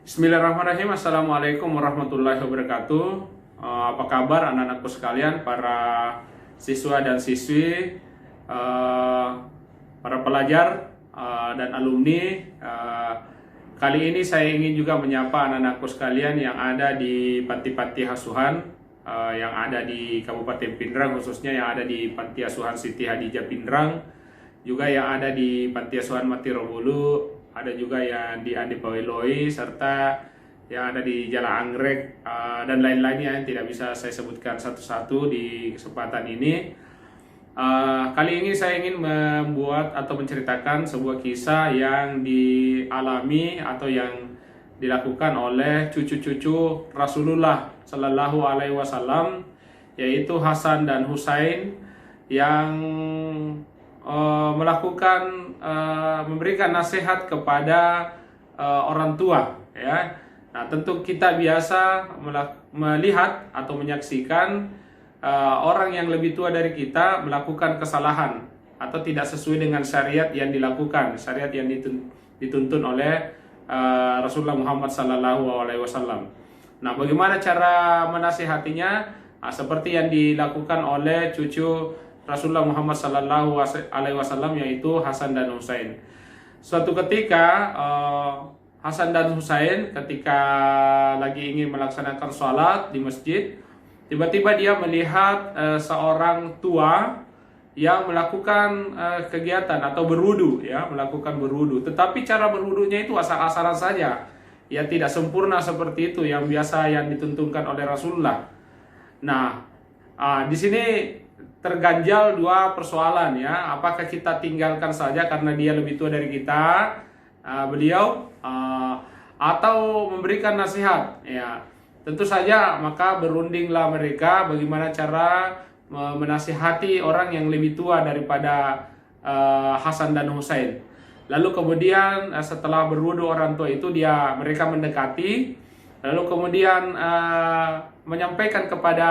Bismillahirrahmanirrahim. Assalamualaikum warahmatullahi wabarakatuh. Apa kabar anak-anakku sekalian, para siswa dan siswi, para pelajar dan alumni. Kali ini saya ingin juga menyapa anak-anakku sekalian yang ada di panti-panti asuhan yang ada di Kabupaten Pindrang, khususnya yang ada di Panti Asuhan Siti Hadijah Pindrang, juga yang ada di Panti Asuhan Matirobulu, ada juga yang di Andi Paweloi, serta yang ada di Jalan Anggrek, dan lain-lainnya yang tidak bisa saya sebutkan satu-satu di kesempatan ini. Kali ini saya ingin membuat atau menceritakan sebuah kisah yang dialami atau yang dilakukan oleh cucu-cucu Rasulullah Shallallahu Alaihi Wasallam, yaitu Hasan dan Husain, yang memberikan nasihat kepada orang tua, ya. Nah, tentu kita biasa melihat atau menyaksikan orang yang lebih tua dari kita melakukan kesalahan atau tidak sesuai dengan syariat yang dilakukan, syariat yang dituntun oleh Rasulullah Muhammad Sallallahu Alaihi Wasallam. Nah, bagaimana cara menasihatinya? Nah, seperti yang dilakukan oleh cucu Rasulullah Muhammad Sallallahu Alaihi Wasallam, yaitu Hasan dan Husain. Suatu ketika Hasan dan Husain ketika lagi ingin melaksanakan sholat di masjid, tiba-tiba dia melihat seorang tua yang melakukan kegiatan atau berwudu, ya, melakukan berwudu. Tetapi cara berwudunya itu asal-asalan saja, ya, tidak sempurna seperti itu yang biasa yang dituntunkan oleh Rasulullah. Nah, di sini terganjal dua persoalan, ya. Apakah kita tinggalkan saja karena dia lebih tua dari kita, beliau, atau memberikan nasihat, ya. Tentu saja maka berundinglah mereka bagaimana cara menasihati orang yang lebih tua daripada Hasan dan Husain. Lalu kemudian setelah berwudu orang tua itu mereka mendekati, lalu kemudian menyampaikan kepada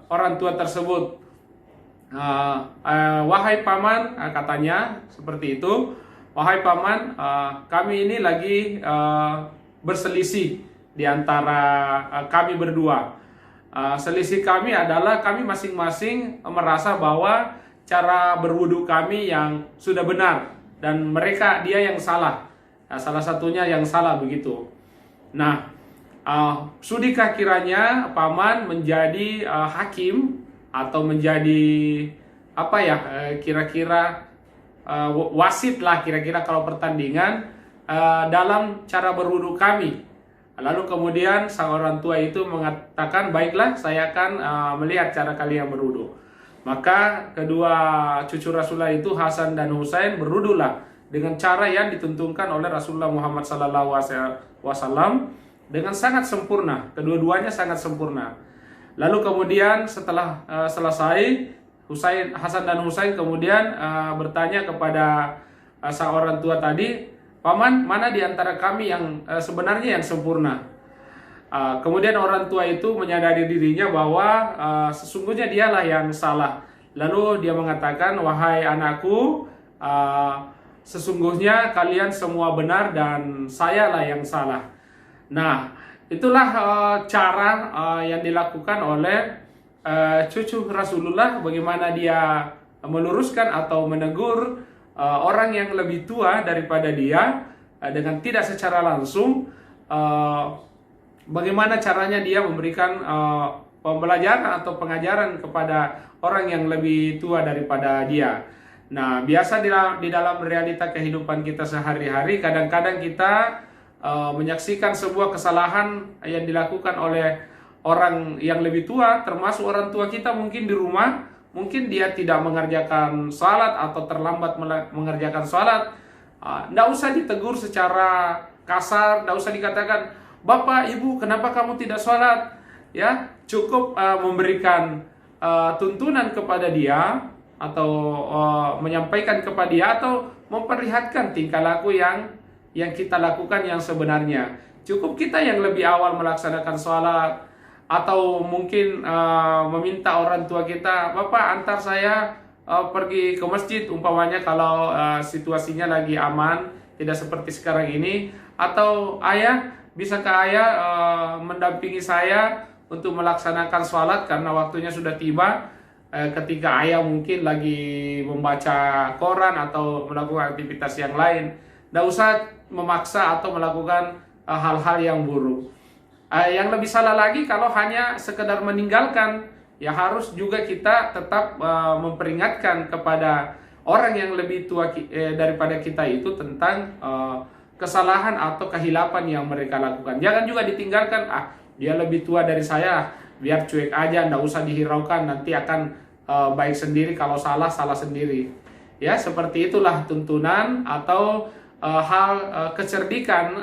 orang tua tersebut, wahai paman, katanya seperti itu, wahai paman, kami ini lagi berselisih di antara kami berdua. Selisih kami adalah kami masing-masing merasa bahwa cara berwudu kami yang sudah benar dan dia yang salah. Salah satunya yang salah begitu. Nah, sudikah kiranya paman menjadi hakim atau menjadi apa ya, kira-kira wasit lah kira-kira kalau pertandingan dalam cara berwudu kami. Lalu kemudian sang orang tua itu mengatakan, baiklah, saya akan melihat cara kalian berwudu. Maka kedua cucu Rasulullah itu, Hasan dan Husain, berwudulah dengan cara yang dituntunkan oleh Rasulullah Muhammad SAW dengan sangat sempurna. Kedua-duanya sangat sempurna. Lalu kemudian setelah selesai, Hasan dan Husain kemudian bertanya kepada sang orang tua tadi, paman, mana di antara kami yang sebenarnya yang sempurna? Kemudian orang tua itu menyadari dirinya bahwa sesungguhnya dialah yang salah. Lalu dia mengatakan, wahai anakku, sesungguhnya kalian semua benar dan sayalah yang salah. Nah, itulah cara yang dilakukan oleh cucu Rasulullah, bagaimana dia meluruskan atau menegur orang yang lebih tua daripada dia dengan tidak secara langsung, bagaimana caranya dia memberikan pembelajaran atau pengajaran kepada orang yang lebih tua daripada dia. Nah, biasa di dalam realita kehidupan kita sehari-hari, kadang-kadang kita menyaksikan sebuah kesalahan yang dilakukan oleh orang yang lebih tua, termasuk orang tua kita mungkin di rumah. Mungkin dia tidak mengerjakan salat atau terlambat mengerjakan salat. Tidak usah ditegur secara kasar, tidak usah dikatakan, Bapak, Ibu, kenapa kamu tidak salat? Ya, cukup memberikan tuntunan kepada dia atau menyampaikan kepada dia atau memperlihatkan tingkah laku yang kita lakukan yang sebenarnya. Cukup kita yang lebih awal melaksanakan salat, atau mungkin meminta orang tua kita, Bapak, antar saya pergi ke masjid, umpamanya kalau situasinya lagi aman, tidak seperti sekarang ini. Atau ayah, bisakah ayah mendampingi saya untuk melaksanakan sholat karena waktunya sudah tiba? Ketika ayah mungkin lagi membaca koran atau melakukan aktivitas yang lain, tidak usah memaksa atau melakukan hal-hal yang buruk. Yang lebih salah lagi kalau hanya sekedar meninggalkan, ya harus juga kita tetap memperingatkan kepada orang yang lebih tua daripada kita itu tentang kesalahan atau kehilapan yang mereka lakukan. Jangan juga ditinggalkan, dia lebih tua dari saya, biar cuek aja, nggak usah dihiraukan, nanti akan baik sendiri, kalau salah sendiri. Ya, seperti itulah tuntunan atau hal kecerdikan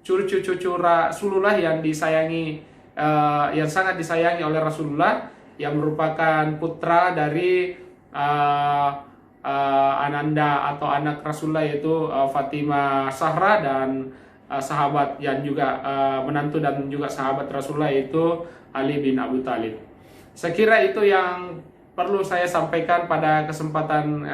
cucu-cucu Rasulullah yang disayangi, yang sangat disayangi oleh Rasulullah, yang merupakan putra dari Ananda atau anak Rasulullah, yaitu Fatimah Zahra, dan sahabat yang juga menantu dan juga sahabat Rasulullah, yaitu Ali bin Abi Thalib. Saya kira itu yang perlu saya sampaikan pada kesempatan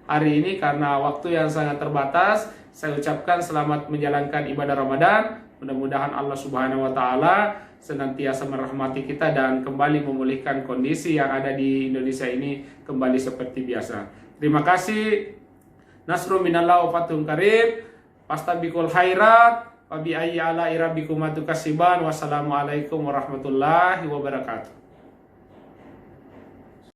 hari ini, karena waktu yang sangat terbatas. Saya ucapkan selamat menjalankan ibadah Ramadan. Mudah-mudahan Allah Subhanahu wa taala senantiasa merahmati kita dan kembali memulihkan kondisi yang ada di Indonesia ini kembali seperti biasa. Terima kasih. Nasrun minallah wa fathun qarib. Fastabiqul khairat. Wa bi ayyi ala'i rabbikum tukasiban. Wassalamualaikum warahmatullahi wabarakatuh.